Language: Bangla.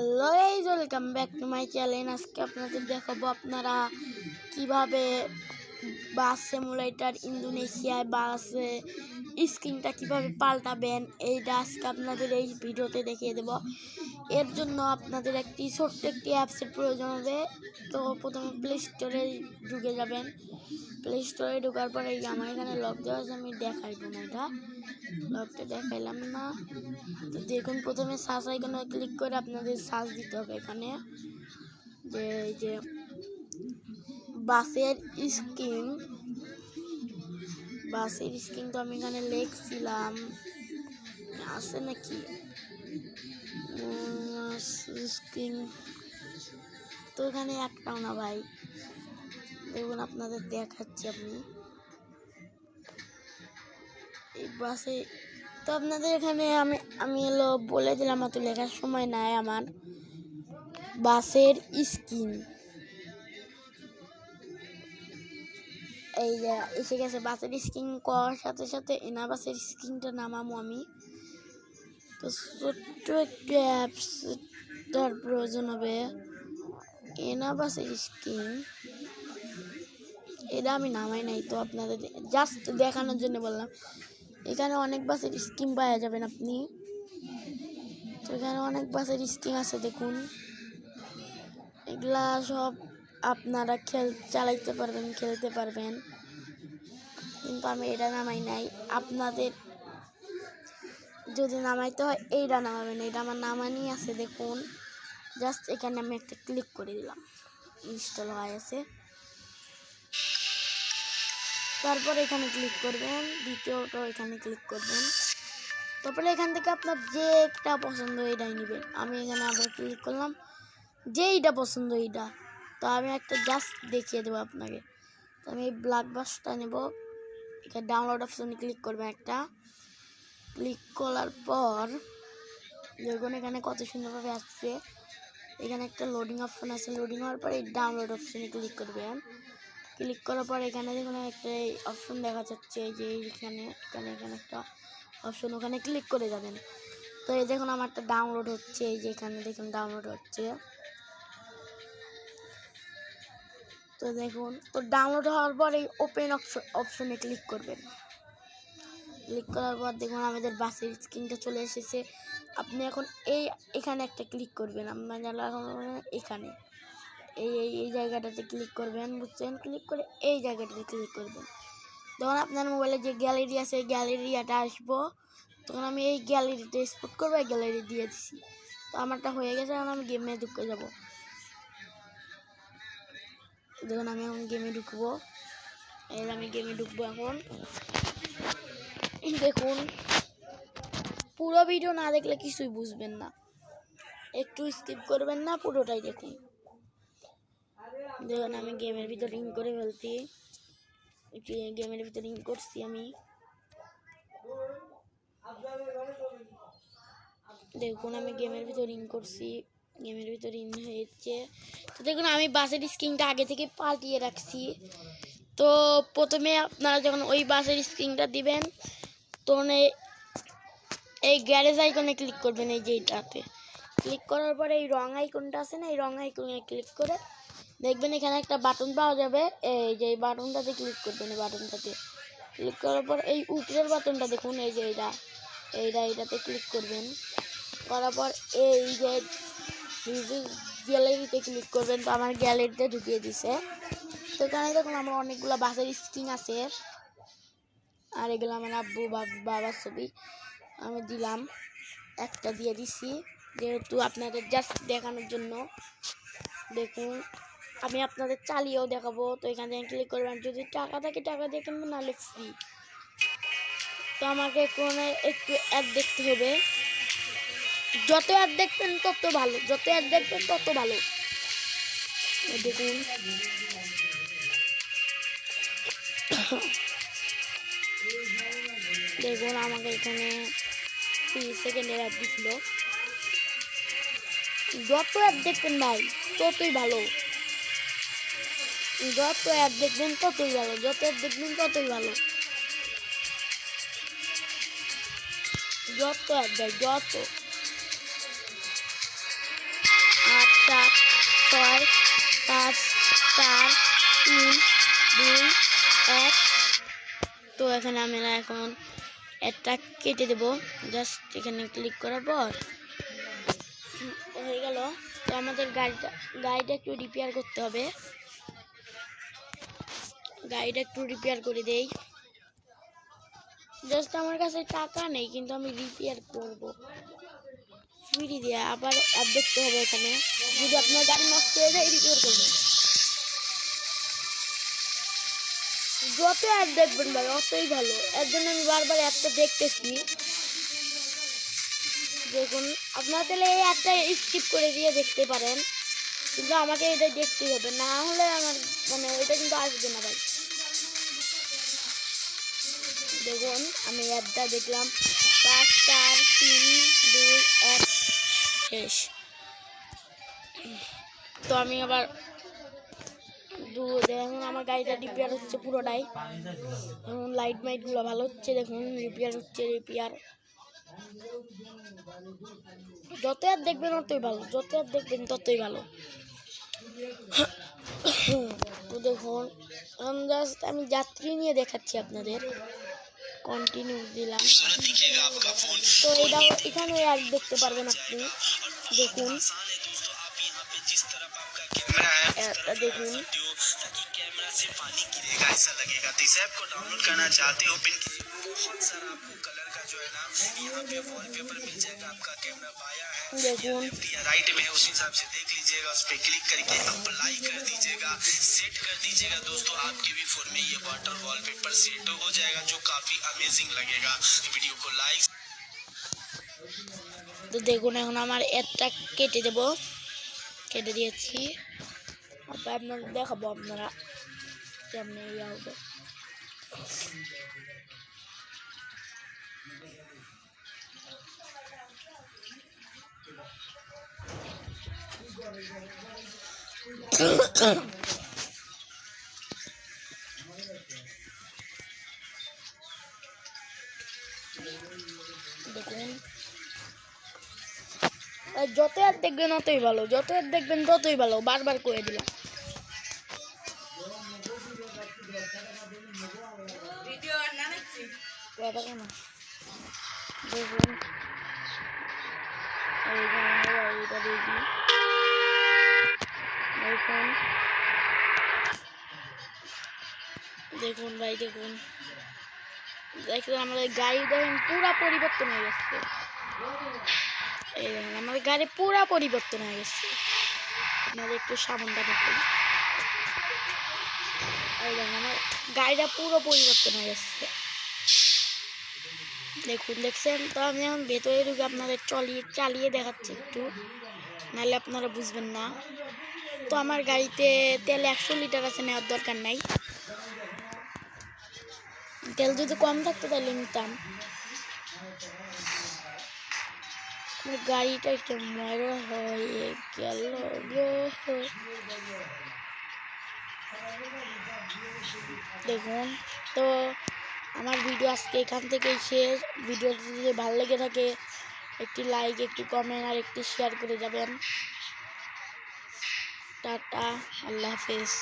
Hello guys, welcome back to my channel. আজকে আপনাদের দেখাবো আপনারা কিভাবে বাস সিমুলেটর ইন্দোনেশিয়ায় বাসে স্ক্রিনটা কিভাবে পাল্টাবেন, এইটা আজকে আপনাদের এই ভিডিওতে দেখিয়ে দেব। এর জন্য আপনাদের ছোট্ট একটি অ্যাপসের প্রয়োজন হবে। তো প্রথমে প্লে স্টোরে ঢুকে যাবেন। প্লে স্টোরে ঢোকার পরে আমার এখানে লক দেওয়া আছে, আমি দেখাইবো না, এটা লকটা দেখাইলাম না। তো দেখুন, প্রথমে সার্চ আইকনে ক্লিক করে আপনাদের সার্চ দিতে হবে এখানে যে এই যে বাসের স্ক্রিন। তো আমি এখানে লিখছিলাম, আছে নাকি স্ক্রিন, তো এখানে একটাও না ভাই। দেখুন আপনাদের দেখাচ্ছি, আপনি এই বাসে। তো আপনাদের এখানে আমি বলে দিলাম, অত লেখার সময় নাই আমার। বাসের স্ক্রিন এই যে এসে গেছে। বাসের স্ক্রিন করার সাথে সাথে এনা বাসের স্ক্রিনটা নামাবো আমি। তো ছোট্ট একটি অ্যাপস তার প্রয়োজন হবে, এনা বাসের স্ক্রিন। এটা আমি নামাই নাই, তো আপনাদের জাস্ট দেখানোর জন্য বললাম। এখানে অনেক বাসের স্কিম পাওয়া যাবেন আপনি। তো এখানে অনেক বাসের স্কিম আছে, দেখুন। এগুলা সব আপনারা চালাইতে পারবেন, খেলতে পারবেন। কিন্তু আমি এটা নামাই নাই। আপনাদের যদি নামাইতে হয় এইটা নামাবেন, এটা আমার নামানি আছে, দেখুন। জাস্ট এখানে আমি একটা ক্লিক করে দিলাম, ইনস্টল হয়ে আছে। তারপর এখানে ক্লিক করবেন, দ্বিতীয়টা এখানে ক্লিক করবেন। তারপরে এখান থেকে আপনার যে একটা পছন্দ এটাই নেবেন। আমি এখানে আবার ক্লিক করলাম, যে এইটা পছন্দ এইটা। তো আমি একটা জাস্ট দেখিয়ে দেবো আপনাকে। তো আমি এই ব্ল্যাক বাসটা নেব। এখানে ডাউনলোড অপশনে ক্লিক করবেন একটা। ক্লিক করার পর দেখুন এখানে কত সুন্দরভাবে আসছে। এখানে একটা লোডিং অপশন আছে। লোডিং হওয়ার পরে এই ডাউনলোড অপশনে ক্লিক করবেন। ক্লিক করার পর এখানে দেখুন একটা অপশন দেখা যাচ্ছে, যে এখানে একটা অপশন, ওখানে ক্লিক করে যাবেন। তো এই দেখুন আমারটা ডাউনলোড হচ্ছে, এই যে এখানে দেখুন ডাউনলোড হচ্ছে। তো দেখুন, তো ডাউনলোড হওয়ার পর এই ওপেন অপশনে ক্লিক করবেন। ক্লিক করার পর দেখুন আমাদের বাসের স্ক্রিনটা চলে এসেছে। আপনি এখন এখানে একটা ক্লিক করবেন। আপনার এখানে এই জায়গাটাতে ক্লিক করবেন, বুঝছেন? ক্লিক করে এই জায়গাটাতে ক্লিক করবেন। তখন আপনার মোবাইলে যে গ্যালারি আছে, এই গ্যালারিটা আসবো। তখন আমি এই গ্যালারিতে স্পট করবো, এই গ্যালারি দিয়ে দিছি। তো আমারটা হয়ে গেছে। এখন আমি গেমে ঢুকে যাব। দেখুন আমি এখন গেমে ঢুকবো। আমি গেমে ঢুকবো এখন। দেখুন, পুরো ভিডিও না দেখলে কিছুই বুঝবেন না, একটু স্কিপ করবেন না, পুরোটাই দেখুন। দেখুন আমি গেমের ভিতর ইন করে ফেলছি। গেমের ভিতর ইন করছি আমি। দেখুন আমি গেমের ভিতর ইন করছি, গেমের ভিতর ইন হয়েছে। তো দেখুন আমি বাসের স্ক্রিনটা আগে থেকে পাল্টিয়ে রাখছি। তো প্রথমে আপনারা যখন ওই বাসের স্ক্রিনটা দিবেন, তখন এই গ্যারেজ আইকনে ক্লিক করবেন। এই যে এইটাতে ক্লিক করার পরে এই রং আইকনটা আছে না, এই রং আইকনে ক্লিক করে দেখবেন এখানে একটা বাটন পাওয়া যাবে। এই যে এই বাটনটাতে ক্লিক করবেন। এই বাটনটাতে ক্লিক করার পর এই উপরের বাটনটা দেখুন, এই যে এইটাতে ক্লিক করবেন। করার পর এই যে গ্যালারিতে ক্লিক করবেন। তো আমার গ্যালারিতে ঢুকিয়ে দিছে। তো এখানে দেখুন আমার অনেকগুলো বাসের স্ক্রিন আছে, আর এগুলো আমার আব্বু বাবার ছবি। আমি দিলাম, একটা দিয়ে দিছি, যেহেতু আপনাদের জাস্ট দেখানোর জন্য। দেখুন আমি আপনাদের চালিয়েও দেখাবো। তো এখান থেকে ক্লিক করবেন। যদি টাকা থাকে টাকা দিয়ে কিনবেন, নাহলে ফ্রি। তো আমাকে কোনো একটু অ্যাড দেখতে হবে। যত অ্যাড দেখবেন তত ভালো, যত অ্যাড দেখবেন তত ভালো। দেখুন দেখুন আমাকে এখানে 30 সেকেন্ডের অ্যাড দিছিল। যত অ্যাড দেখবেন ভাই ততই ভালো, যত অ্যাড দেখবেন ততই ভালো, যত অ্যাড দেখবেন ততই ভালো। যত অ্যাড দেয়, যত 3 2 1। তো এখানে আমরা এখন একটা কেটে দেব। জাস্ট এখানে ক্লিক করার পর হয়ে গেল। তো আমাদের গাড়িটা একটু রিপেয়ার করতে হবে। গাড়িটা একটু রিপেয়ার করে দেই। জাস্ট আমার কাছে টাকা নেই, কিন্তু আমি রিপেয়ার করব ফ্রি দিয়ে। আবার অ্যাড দেখতে হবে এখানে, যদি আপনার গাড়ি নষ্ট হয়ে যায় রিপেয়ার করবেন। যত অ্যাড দেখবেন ভাই অতই ভালো। এর জন্য আমি বারবার অ্যাডটা দেখতেছি। দেখুন, আপনারা তাহলে এই অ্যাডটা স্কিপ করে দিয়ে দেখতে পারেন, কিন্তু আমাকে এটা দেখতেই হবে, না হলে আমার মানে এটা কিন্তু আসবে না ভাই। দেখুন আমি অ্যাডটা দেখলাম, 5 4 3 2 1 শেষ। তো আমি আবার দেখুন আমার গাড়িটা রিপেয়ার হচ্ছে পুরোটাই। এখন লাইট মাইটগুলো ভালো হচ্ছে, দেখুন রিপেয়ার হচ্ছে। রিপেয়ার যত আর দেখবেন ততই ভালো, যত আর দেখবেন ততই ভালো। তো দেখুন জাস্ট আমি যাত্রী নিয়ে দেখাচ্ছি আপনাদের। কন্টিনিউ দিলাম। তো এটাও এখানে আর দেখতে পারবেন আপনি। দেখুন দেখুন देखून राइट में उस हिसाब से देख लीजिएगा, उस पर क्लिक करके अप्लाई कर दीजिएगा, सेट कर दीजिएगा दोस्तों। आपके भी फोन में ये वाटर वॉलपेपर सेट हो जाएगा, जो काफी अमेजिंग लगेगा। वीडियो को लाइक। तो দেখুন এখন আমার একটা কেটে দেব, কেটে দিয়েছি। আপনাদের দেখাবো আপনারা কেমনে ইয়া হবে। দেখুন যত আর দেখবেন ততই ভালো, যত আর দেখবেন ততই ভালো, বারবার করে দিলাম। দেখুন দেখুন ভাই, দেখুন দেখুন আমাদের গাড়ি দেখুন পুরা পরিবর্তন হয়ে গেছে। এই দেখুন আমাদের গাড়ি পুরা পরিবর্তন হয়ে গেছে। আপনাদের একটু সামনটা দেখুন। এই দেখুন আমার গাড়িটা পুরো পরিবর্তন হয়ে গেছে। দেখুন দেখছেন? তো আমি এখন ভেতরে ঢুকে আপনাদের চালিয়ে দেখাচ্ছি একটু, নাহলে আপনারা বুঝবেন না। তো আমার গাড়িতে তেল 100 লিটার আছে, নেওয়ার দরকার নাই। তেল যদি কম থাকতো তাহলে নিতাম। গাড়িটা একটা ময়লা হয়ে গেল। দেখুন তো আমার ভিডিও আজকে এখান থেকেই শেষ। ভিডিওটি যদি ভালো লেগে থাকে একটি লাইক, একটি কমেন্ট আর একটি শেয়ার করে যাবেন। টাটা, আল্লাহ হাফেজ।